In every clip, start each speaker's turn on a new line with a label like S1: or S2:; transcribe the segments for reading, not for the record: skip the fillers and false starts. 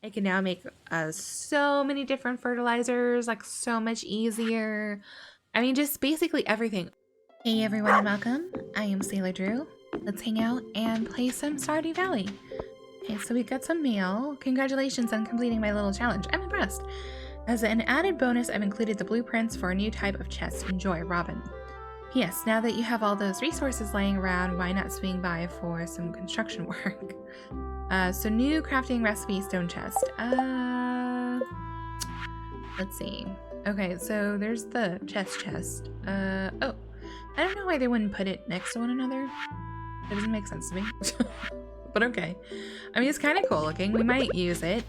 S1: I can now make so many different fertilizers, like so much easier. I mean, just basically everything. Hey everyone and welcome. I am SailorDrew. Let's hang out and play some Stardew Valley. Okay, so we got some mail. Congratulations on completing my little challenge. I'm impressed. As an added bonus, I've included the blueprints for a new type of chest. Enjoy, Robin. P.S. Now that you have all those resources laying around, why not swing by for some construction work? So new crafting recipe stone chest. Let's see. Okay, so there's the chest. Oh. I don't know why they wouldn't put it next to one another. That doesn't make sense to me. But okay. I mean, it's kind of cool looking. We might use it.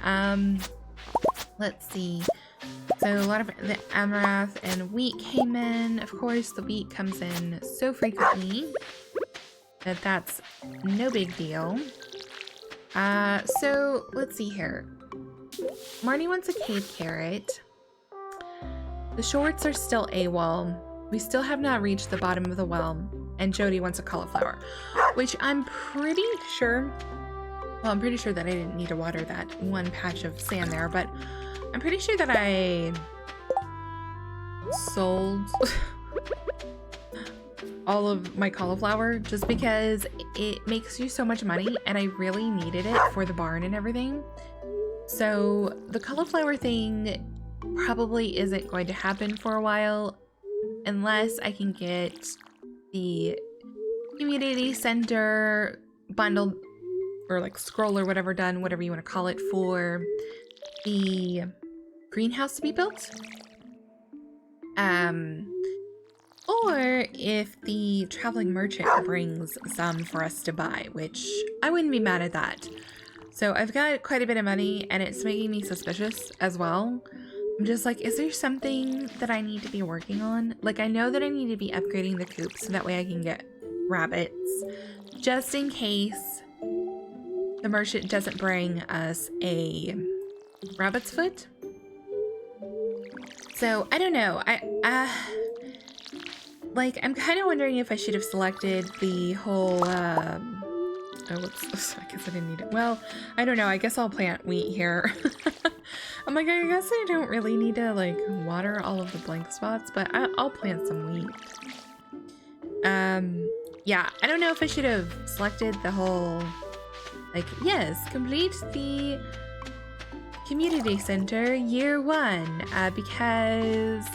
S1: Let's see. So a lot of the amaranth and wheat came in. Of course, the wheat comes in so frequently that that's no big deal. So let's see here. Marnie wants a cave carrot. The shorts are still AWOL. We still have not reached the bottom of the well. And Jody wants a cauliflower, which I'm pretty sure, well, I'm pretty sure that I didn't need to water that one patch of sand there, but I'm pretty sure that I sold all of my cauliflower just because it makes you so much money and I really needed it for the barn and everything. So the cauliflower thing probably isn't going to happen for a while unless I can get the community center bundle or like scroll or whatever done, whatever you want to call it, for the greenhouse to be built. Or if the traveling merchant brings some for us to buy, which I wouldn't be mad at that. So I've got quite a bit of money and it's making me suspicious as well. I'm just like, is there something that I need to be working on? Like, I know that I need to be upgrading the coop so that way I can get rabbits, just in case the merchant doesn't bring us a rabbit's foot. So I don't know. I'm kind of wondering if I should have selected the whole, oh, whoops, I guess I didn't need it. Well, I don't know. I guess I'll plant wheat here. I'm like, I guess I don't really need to, like, water all of the blank spots, but I'll plant some wheat. Yeah, I don't know if I should have selected the whole, like, yes, complete the community center year 1, because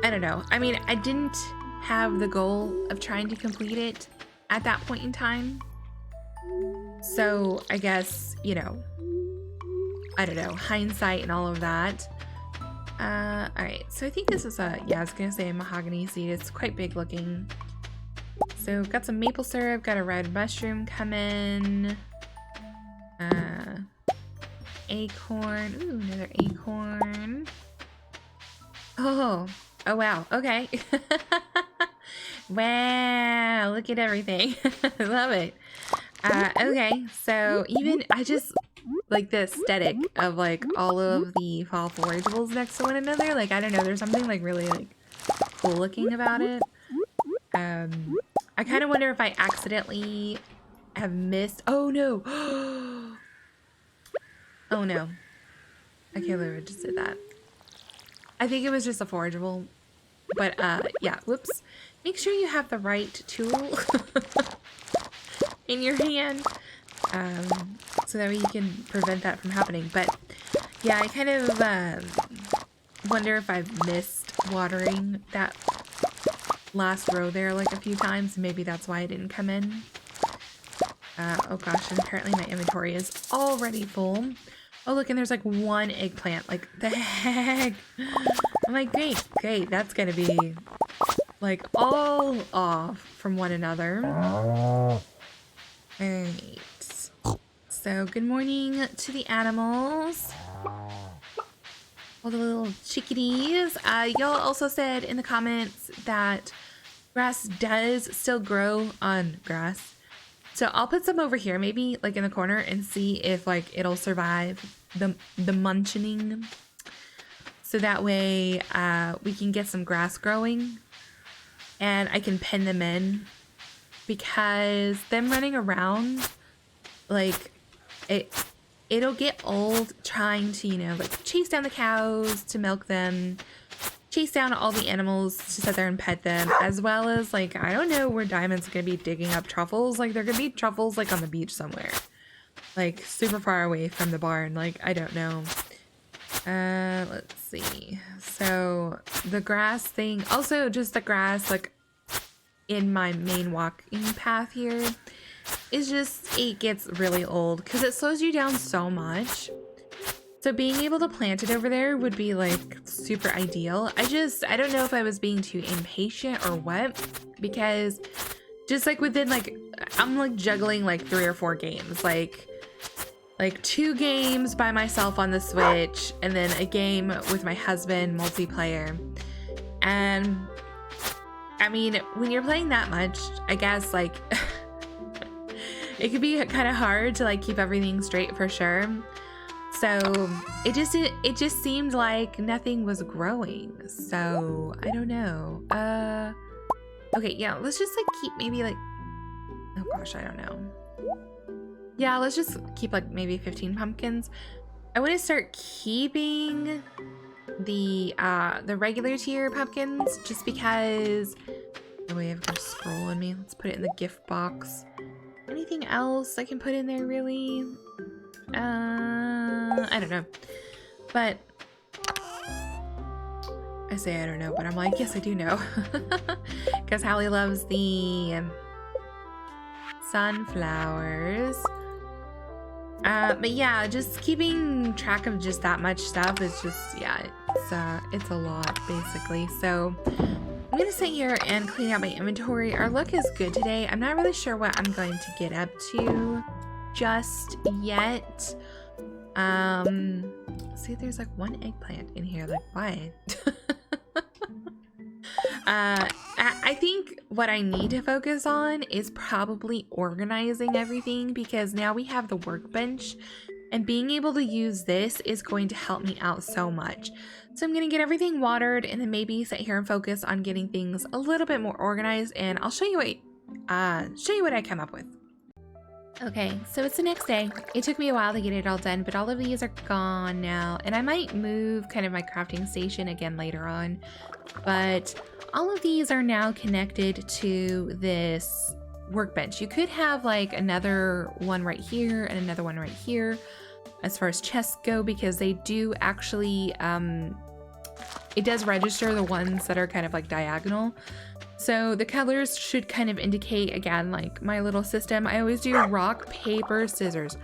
S1: I don't know. I mean, I didn't have the goal of trying to complete it at that point in time. So I guess, you know, I don't know, hindsight and all of that. All right, so I think this is a, yeah, I was gonna say a mahogany seed. It's quite big looking. So got some maple syrup, got a red mushroom coming. Acorn, ooh, another acorn. Oh wow, okay. Wow, look at everything. I love it. Okay, so even, I just like the aesthetic of like all of the fall forageables next to one another. Like, I don't know, there's something like really like cool looking about it. I kind of wonder if I accidentally have missed, oh no. Oh no. I can't believe I just did that. I think it was just a forageable. But yeah, whoops. Make sure you have the right tool in your hand, so that way you can prevent that from happening. But yeah, I kind of wonder if I've missed watering that last row there like a few times. Maybe that's why it didn't come in. Oh gosh, and apparently my inventory is already full. Oh look, and there's like one eggplant. Like, the heck? I'm like, great, that's gonna be like all off from one another. Alright. So good morning to the animals. All the little chickadees. Y'all also said in the comments that grass does still grow on grass. So I'll put some over here, maybe like in the corner, and see if like it'll survive the munching. So that way we can get some grass growing and I can pin them in, because them running around, like, it'll get old trying to, you know, like chase down the cows to milk them, chase down all the animals to sit there and pet them, as well as like, I don't know where Diamond's gonna be digging up truffles. Like they're gonna be truffles like on the beach somewhere, like super far away from the barn. Like, I don't know. Let's see. So the grass thing, also just the grass like in my main walking path here is just, it gets really old because it slows you down so much. So being able to plant it over there would be like super ideal. I don't know if I was being too impatient or what, because just like within like, I'm like juggling like 3 or 4 games, like 2 games by myself on the Switch, and then a game with my husband, multiplayer. And I mean, when you're playing that much, I guess like it could be kind of hard to like keep everything straight for sure. So it just seemed like nothing was growing. So I don't know. Okay, yeah, let's just like keep maybe like, oh gosh, I don't know. Yeah, let's just keep like maybe 15 pumpkins. I want to start keeping the regular tier pumpkins just because the way I've got a scroll in me. Let's put it in the gift box. Anything else I can put in there really? I don't know. But I say I don't know, but I'm like, yes, I do know. Because Hallie loves the sunflowers. But yeah, just keeping track of just that much stuff is just, yeah, it's a lot basically. So I'm gonna sit here and clean out my inventory. Our luck is good today. I'm not really sure what I'm going to get up to just yet. See, there's like 1 eggplant in here. Like, why? I think what I need to focus on is probably organizing everything, because now we have the workbench, and being able to use this is going to help me out so much. So I'm going to get everything watered and then maybe sit here and focus on getting things a little bit more organized, and I'll show you what I come up with. Okay, so it's the next day. It took me a while to get it all done, but all of these are gone now, and I might move kind of my crafting station again later on, but all of these are now connected to this workbench. You could have like another one right here and another one right here as far as chests go, because they do actually, it does register the ones that are kind of like diagonal. So the colors should kind of indicate, again, like my little system. I always do rock, paper, scissors.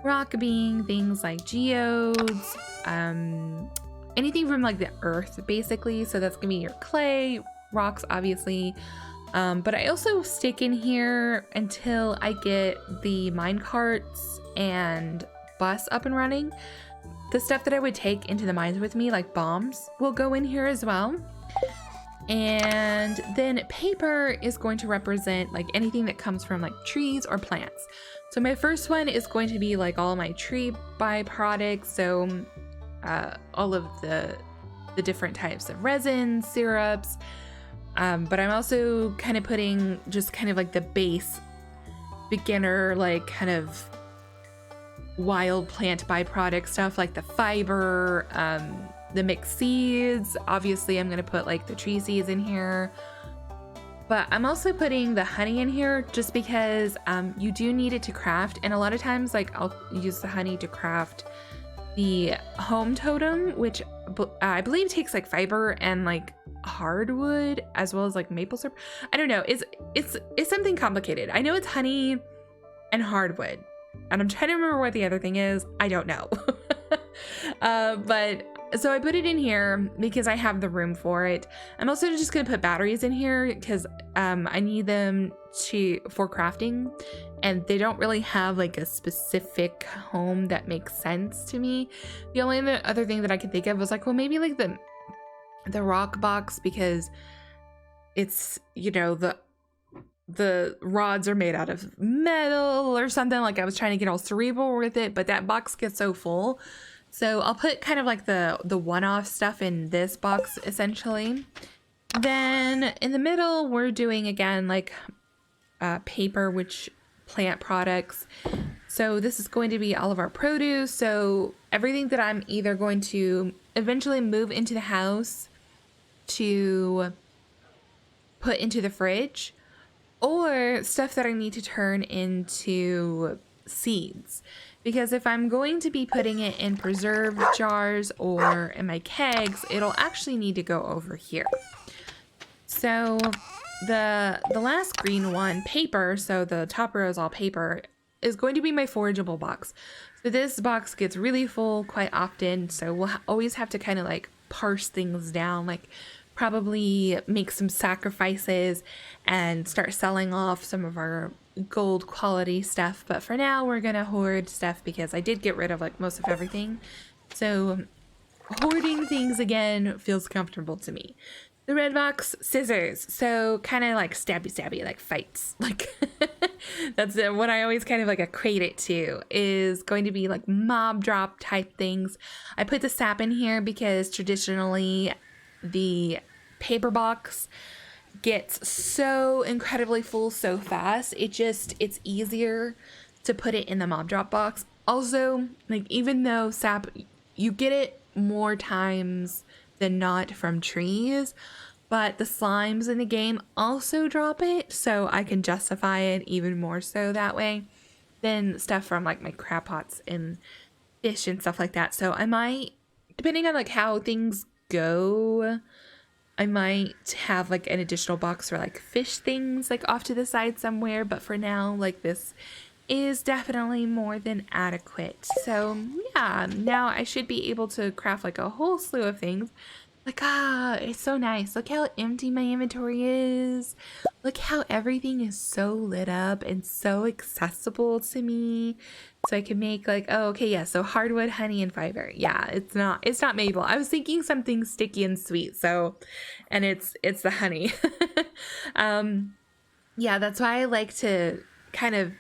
S1: Rock being things like geodes, anything from like the earth, basically. So that's gonna be your clay, rocks, obviously. But I also stick in here until I get the mine carts and bus up and running. The stuff that I would take into the mines with me, like bombs, will go in here as well. And then paper is going to represent like anything that comes from like trees or plants. So my first one is going to be like all my tree byproducts. So all of the different types of resins, syrups. But I'm also kind of putting just kind of like the base beginner, like kind of wild plant byproduct stuff, like the fiber, the mixed seeds. Obviously I'm gonna put like the tree seeds in here, but I'm also putting the honey in here just because you do need it to craft, and a lot of times like I'll use the honey to craft the home totem, which I believe takes like fiber and like hardwood as well as like maple syrup. I don't know, it's something complicated. I know it's honey and hardwood, and I'm trying to remember what the other thing is. I don't know. But so I put it in here because I have the room for it. I'm also just gonna put batteries in here because I need them for crafting, and they don't really have like a specific home that makes sense to me. The only other thing that I could think of was like, well, maybe like the rock box, because it's, you know, the rods are made out of metal or something. Like I was trying to get all cerebral with it, but that box gets so full. So I'll put kind of like the one-off stuff in this box essentially. Then in the middle, we're doing again like paper, which plant products. So this is going to be all of our produce. So everything that I'm either going to eventually move into the house to put into the fridge, or stuff that I need to turn into seeds. Because if I'm going to be putting it in preserve jars or in my kegs, it'll actually need to go over here. So the last green one, paper, so the top row is all paper, is going to be my forageable box. So this box gets really full quite often, so we'll always have to kind of like parse things down, like probably make some sacrifices and start selling off some of our gold quality stuff. But for now, we're gonna hoard stuff because I did get rid of like most of everything. So hoarding things again feels comfortable to me. The red box, scissors. So kind of like stabby, like fights. Like that's what I always kind of like equate it to, is going to be like mob drop type things. I put the sap in here because traditionally the paper box gets so incredibly full so fast. It's easier to put it in the mob drop box. Also, like, even though sap, you get it more times than not from trees, but the slimes in the game also drop it, so I can justify it even more so that way than stuff from like my crab pots and fish and stuff like that. So I might, depending on like how things go, I might have like an additional box for like fish things like off to the side somewhere, but for now, like, this is definitely more than adequate. So yeah, now I should be able to craft like a whole slew of things. Like, it's so nice. Look how empty my inventory is. Look how everything is so lit up and so accessible to me. So I can make like, oh, okay, yeah, so hardwood, honey, and fiber. Yeah, it's not maple. I was thinking something sticky and sweet. So, and it's the honey. Yeah, that's why I like to kind of,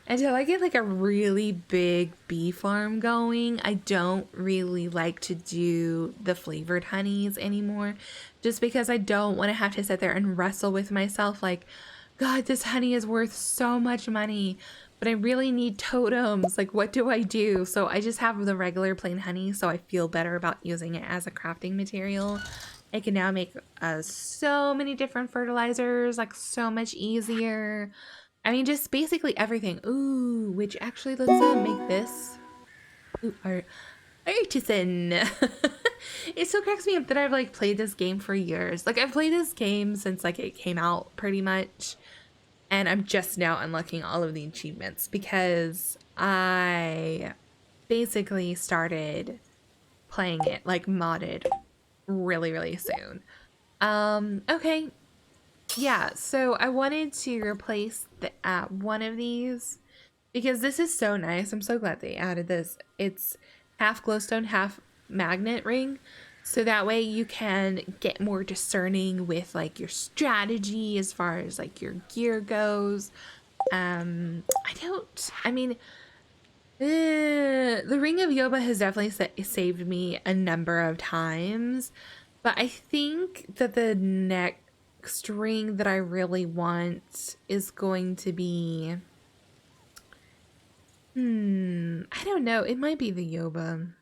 S1: until I get like a really big bee farm going, I don't really like to do the flavored honeys anymore, just because I don't want to have to sit there and wrestle with myself like, God, this honey is worth so much money, but I really need totems. Like, what do I do? So I just have the regular plain honey, so I feel better about using it as a crafting material. I can now make so many different fertilizers, like so much easier. I mean, just basically everything. Ooh, which actually, let's make this. Ooh, artisan. It still cracks me up that I've like played this game for years. Like, I've played this game since like it came out pretty much. And I'm just now unlocking all of the achievements because I basically started playing it like modded really, really soon. Okay. Yeah, so I wanted to replace the one of these because this is so nice. I'm so glad they added this. It's half glowstone, half magnet ring. So that way you can get more discerning with like your strategy as far as like your gear goes. I mean, the Ring of Yoba has definitely saved me a number of times, but I think that the next ring that I really want is going to be, I don't know, it might be the Yoba.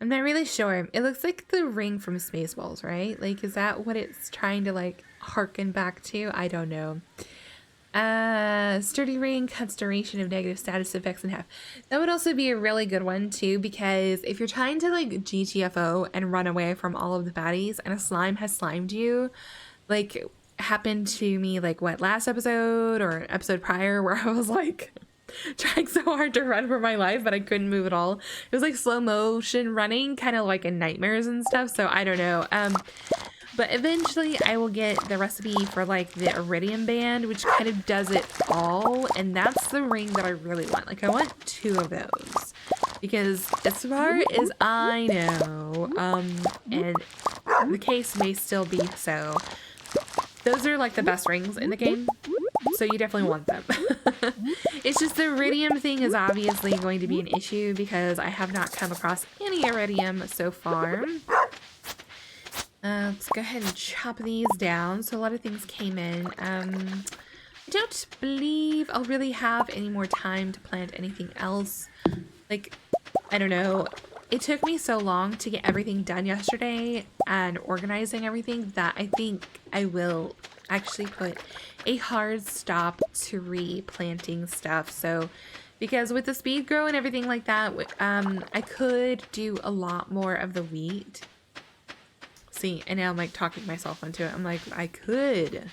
S1: I'm not really sure. It looks like the ring from Spaceballs, right? Like, is that what it's trying to like harken back to? I don't know. Sturdy ring cuts duration of negative status effects in half. That would also be a really good one too, because if you're trying to like GTFO and run away from all of the baddies and a slime has slimed you, like happened to me like what, last episode or episode prior, where I was like trying so hard to run for my life but I couldn't move at all. It was like slow motion running, kind of like in nightmares and stuff, so I don't know. But eventually I will get the recipe for like the iridium band, which kind of does it all. And that's the ring that I really want. Like, I want 2 of those because as far as I know, and the case may still be so, those are like the best rings in the game. So you definitely want them. It's just the iridium thing is obviously going to be an issue because I have not come across any iridium so far. Let's go ahead and chop these down. So a lot of things came in. I don't believe I'll really have any more time to plant anything else. Like, I don't know. It took me so long to get everything done yesterday and organizing everything that I think I will actually put a hard stop to replanting stuff. So, because with the speed grow and everything like that, I could do a lot more of the wheat. See, and now I'm like talking myself into it. I'm like, I could.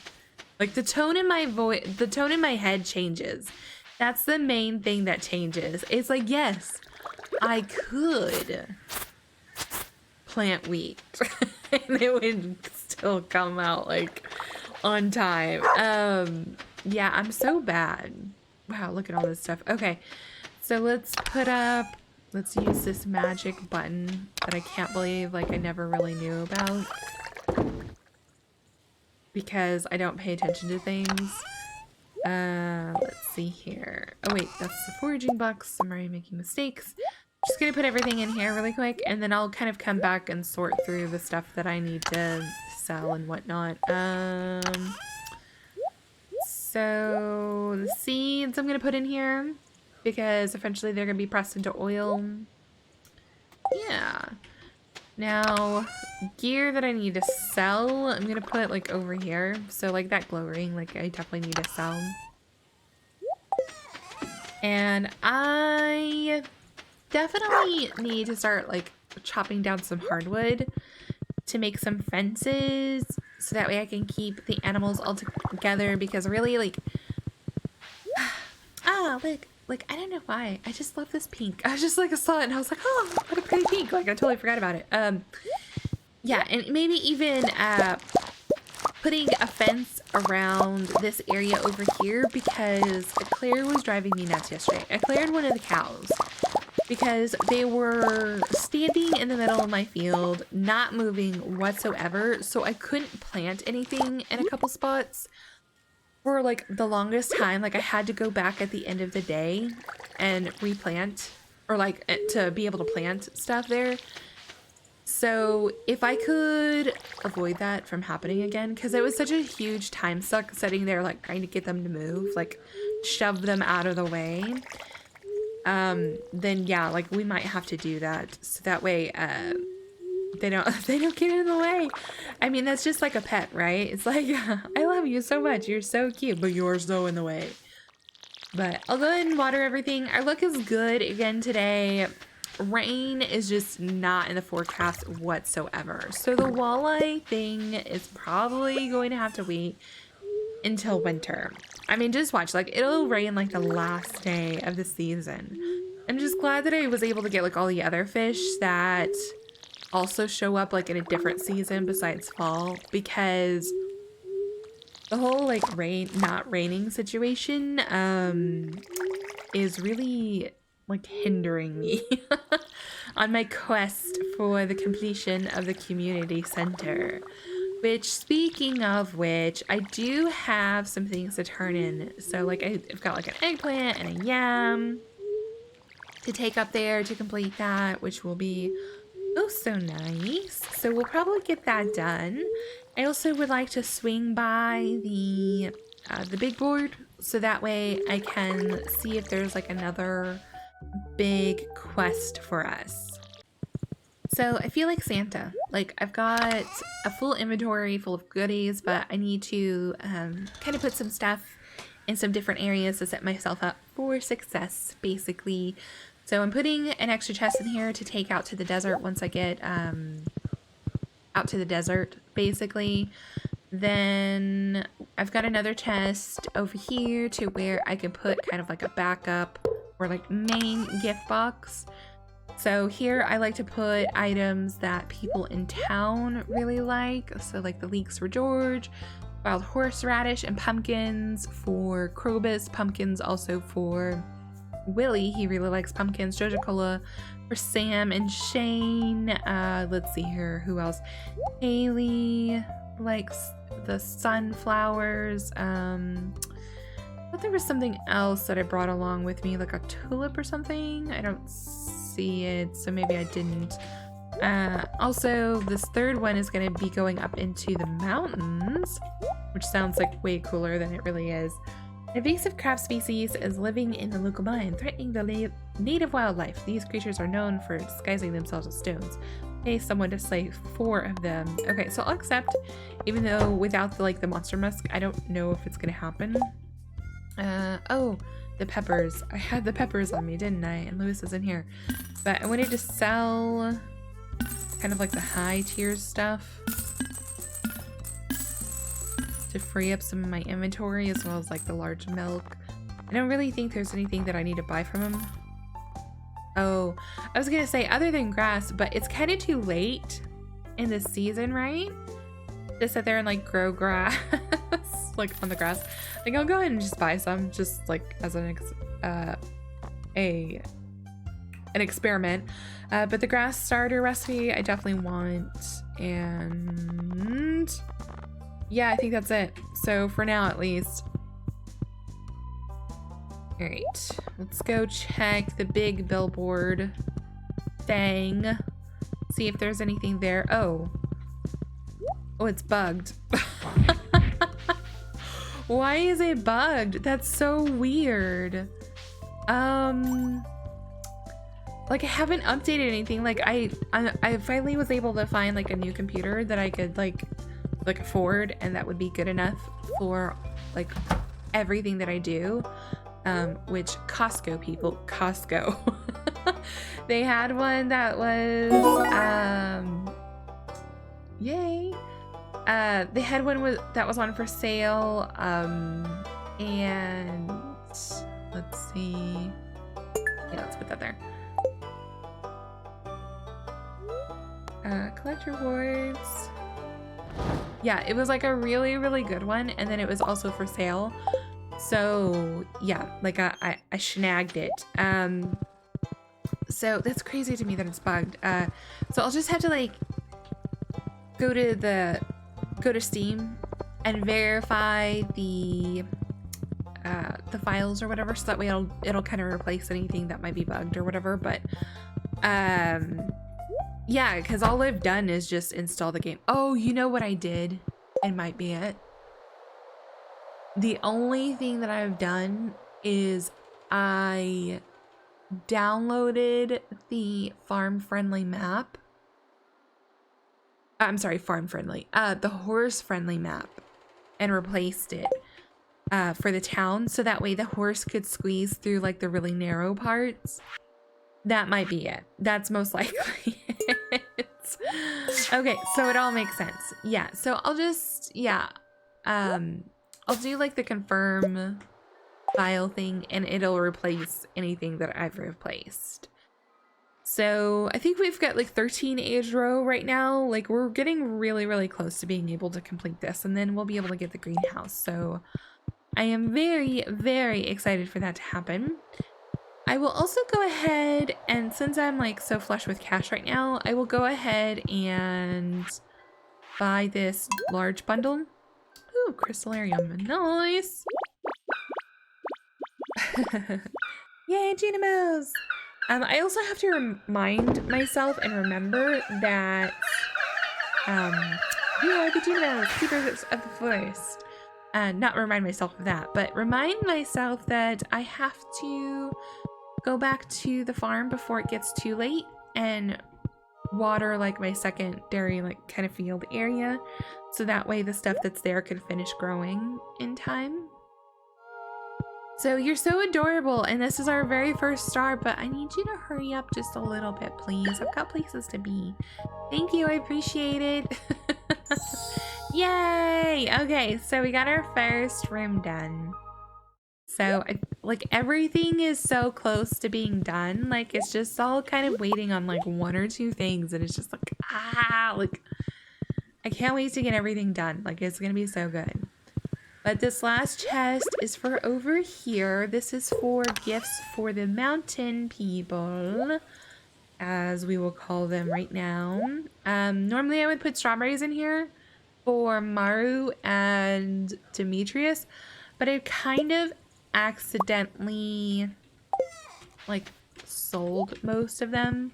S1: Like the tone in my voice, the tone in my head changes. That's the main thing that changes. It's like, yes, I could plant wheat and it would still come out like on time. Yeah, I'm so bad. Wow, look at all this stuff. Okay, so let's use this magic button that I can't believe like I never really knew about. Because I don't pay attention to things. Let's see here. Oh wait, that's the foraging box. I'm already making mistakes. Just gonna put everything in here really quick, and then I'll kind of come back and sort through the stuff that I need to sell and whatnot. So the seeds I'm gonna put in here because eventually they're gonna be pressed into oil. Yeah. Now, gear that I need to sell, I'm gonna put like over here. So like that glow ring, like I definitely need to sell. And I definitely need to start like chopping down some hardwood to make some fences so that way I can keep the animals all together, because really like, like, I don't know why. I just love this pink. I was just like, I saw it and I was like, oh, what a pretty pink. Like, I totally forgot about it. Yeah, and maybe even putting a fence around this area over here, because Claire was driving me nuts yesterday. I cleared one of the cows because they were standing in the middle of my field, not moving whatsoever. So I couldn't plant anything in a couple spots. For like the longest time, like I had to go back at the end of the day and replant, or like to be able to plant stuff there. So if I could avoid that from happening again, because it was such a huge time suck sitting there like trying to get them to move, like shove them out of the way, then yeah, like we might have to do that, so that way they don't get in the way. I mean, that's just like a pet, right? It's like, I love you so much, you're so cute, but you're so in the way. But I'll go ahead and water everything. Our luck is good again today. Rain is just not in the forecast whatsoever, so the walleye thing is probably going to have to wait until winter. I mean, just watch, like it'll rain like the last day of the season. I'm just glad that I was able to get like all the other fish that also show up like in a different season besides fall, because the whole like not raining situation is really like hindering me on my quest for the completion of the community center, which, speaking of which, I do have some things to turn in. So like I've got like an eggplant and a yam to take up there to complete that, which will be oh so nice. So we'll probably get that done. I also would like to swing by the big board, so that way I can see if there's like another big quest for us. So I feel like Santa. Like I've got a full inventory full of goodies, but I need to kind of put some stuff in some different areas to set myself up for success, basically. So I'm putting an extra chest in here to take out to the desert once I get out to the desert, basically. Then I've got another chest over here to where I can put kind of like a backup or like main gift box. So here I like to put items that people in town really like. So like the leeks for George, wild horseradish, and pumpkins for Krobus, pumpkins also for Willie, he really likes pumpkins. Joja Cola for Sam and Shane. Let's see here, who else? Haley likes the sunflowers. But there was something else that I brought along with me, like a tulip or something. I don't see it, so maybe I didn't. Also, this third one is going to be going up into the mountains, which sounds like way cooler than it really is. Invasive crab species is living in the local mine, threatening the native wildlife. These creatures are known for disguising themselves as stones. Pay someone to slay 4 of them. Okay, so I'll accept, even though without the monster musk, I don't know if it's gonna happen. Oh, the peppers. I had the peppers on me, didn't I? And Lewis is in here. But I wanted to sell kind of like the high tier stuff to free up some of my inventory, as well as like the large milk. I don't really think there's anything that I need to buy from him. Oh, I was gonna say other than grass, but it's kind of too late in the season, right? To sit there and like grow grass like on the grass. Like I'll go ahead and just buy some, just like as an experiment. But the grass starter recipe I definitely want, and yeah, I think that's it. So for now, at least. All right, let's go check the big billboard thing. See if there's anything there. Oh, it's bugged. Why is it bugged? That's so weird. Like I haven't updated anything. Like I finally was able to find like a new computer that I could like afford, and that would be good enough for like everything that I do. Which Costco people, Costco, they had one that was, yay. They had one that was on for sale. And let's see. Yeah, let's put that there. Collect rewards. Yeah, it was like a really, really good one. And then it was also for sale. So yeah, like I snagged it. So that's crazy to me that it's bugged. So I'll just have to like go to Steam and verify the files or whatever, so that way it'll kind of replace anything that might be bugged or whatever. But yeah, because all I've done is just install the game. Oh, you know what I did? It might be it. The only thing that I've done is I downloaded the farm-friendly map. I'm sorry, farm-friendly. The horse-friendly map, and replaced it for the town, so that way the horse could squeeze through like the really narrow parts. That might be it. That's most likely it. Okay, so it all makes sense. Yeah, so I'll just, yeah. I'll do like the confirm file thing, and it'll replace anything that I've replaced. So I think we've got like 13 age row right now. Like we're getting really, really close to being able to complete this, and then we'll be able to get the greenhouse. So I am very, very excited for that to happen. I will also go ahead, and since I'm like so flush with cash right now, I will go ahead and buy this large bundle. Ooh, crystallarium. Nice. Yay, Genimals. I also have to remind myself and remember that we are the Genimals, keepers of the forest. Not remind myself of that, but remind myself that I have to go back to the farm before it gets too late and water like my secondary like kind of field area, so that way the stuff that's there can finish growing in time. So you're so adorable, and this is our very first star, but I need you to hurry up just a little bit, please. I've got places to be. Thank you, I appreciate it. Yay! Okay, so we got our first room done. So like everything is so close to being done. Like it's just all kind of waiting on like 1 or 2 things, and it's just like, like I can't wait to get everything done. Like it's gonna be so good. But this last chest is for over here. This is for gifts for the mountain people, as we will call them right now. Normally I would put strawberries in here for Maru and Demetrius, but I kind of accidentally like sold most of them.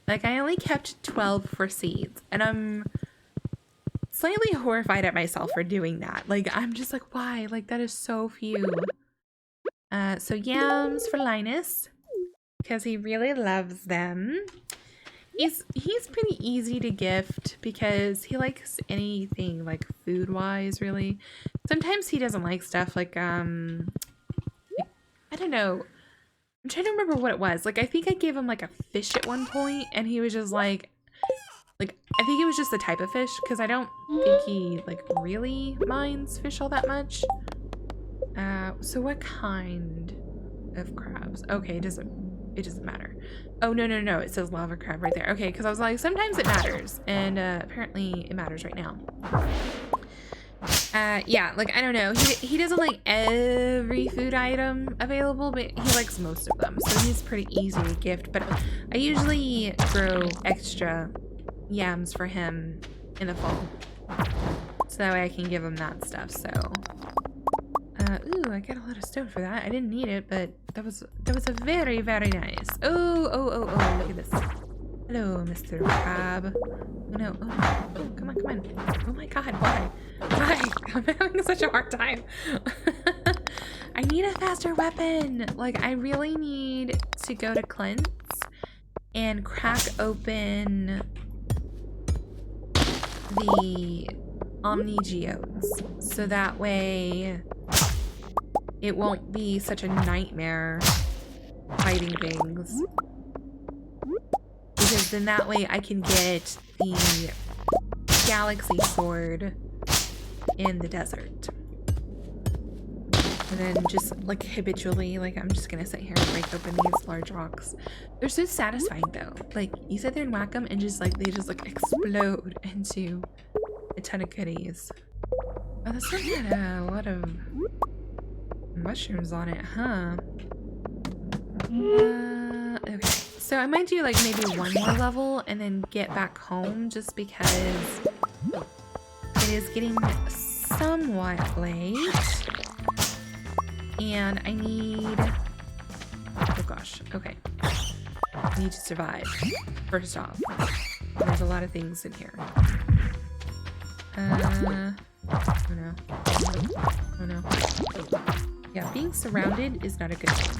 S1: Like I only kept 12 for seeds, and I'm slightly horrified at myself for doing that. Like I'm just like, why? Like that is so few. So yams for Linus, because he really loves them. He's pretty easy to gift because he likes anything like food wise, really. Sometimes he doesn't like stuff like I don't know. I'm trying to remember what it was. Like I think I gave him like a fish at one point and he was just like I think it was just the type of fish because I don't think he like really minds fish all that much. So what kind of crabs? Okay, it doesn't matter. Oh, no. It says lava crab right there. Okay, because I was like, sometimes it matters. And apparently it matters right now. Yeah, like, I don't know. He doesn't like every food item available, but he likes most of them. So he's pretty easy to gift. But I usually grow extra yams for him in the fall. So that way I can give him that stuff, so... ooh, I got a lot of stone for that. I didn't need it, but that was a very, very nice. Oh, look at this. Hello, Mr. Crab. Oh, no. Oh, come on. Oh my god, why? Why? I'm having such a hard time. I need a faster weapon. Like, I really need to go to Clint's and crack open the Omni Geodes. So that way it won't be such a nightmare fighting things. Because then that way I can get the Galaxy Sword in the desert. And then just like habitually, like I'm just gonna sit here and break open these large rocks. They're so satisfying though. Like you sit there and whack them and just like they just like explode into a ton of goodies. Oh, this one had a lot of mushrooms on it, huh? Okay, so I might do like maybe one more level and then get back home just because it is getting somewhat late and I need, oh gosh, okay, I need to survive first off. There's a lot of things in here. Oh no. Yeah, being surrounded is not a good thing.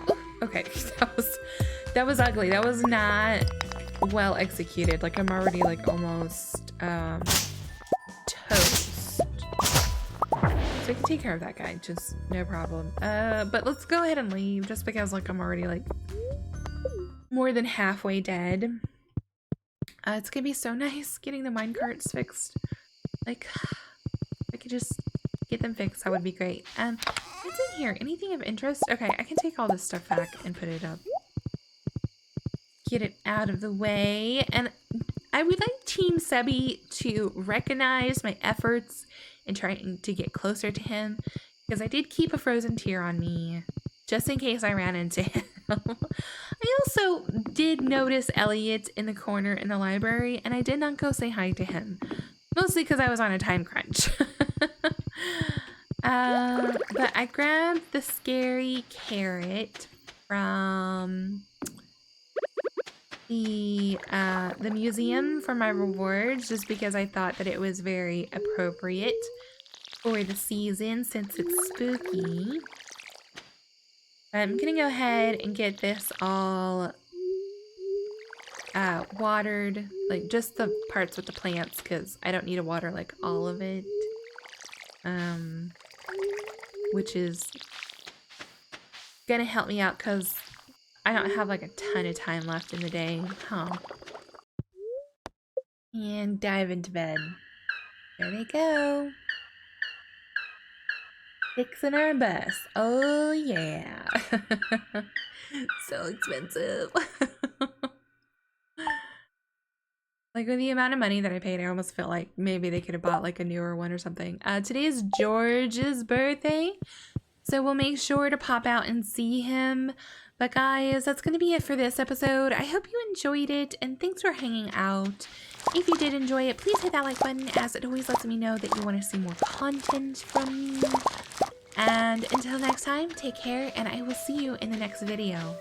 S1: Ooh, okay, that was ugly. That was not well executed. Like I'm already like almost toast. So I can take care of that guy, just no problem. But let's go ahead and leave just because like I'm already like more than halfway dead. It's gonna be so nice getting the minecarts fixed. Like, if I could just get them fixed, that would be great. What's in here? Anything of interest? Okay, I can take all this stuff back and put it up. Get it out of the way. And I would like Team Sebi to recognize my efforts in trying to get closer to him, because I did keep a frozen tear on me, just in case I ran into him. I also did notice Elliot in the corner in the library, and I did not go say hi to him. Mostly because I was on a time crunch. But I grabbed the scary carrot from the museum for my rewards, just because I thought that it was very appropriate for the season since it's spooky. I'm gonna go ahead and get this all watered, like just the parts with the plants, because I don't need to water like all of it, which is gonna help me out because I don't have like a ton of time left in the day. And dive into bed. There they go. Fixing our bus. Oh yeah. So expensive. Like with the amount of money that I paid, I almost felt like maybe they could have bought like a newer one or something. Today is George's birthday, so we'll make sure to pop out and see him. But guys, that's going to be it for this episode. I hope you enjoyed it, and thanks for hanging out. If you did enjoy it, please hit that like button, as it always lets me know that you want to see more content from me. And until next time, take care, and I will see you in the next video.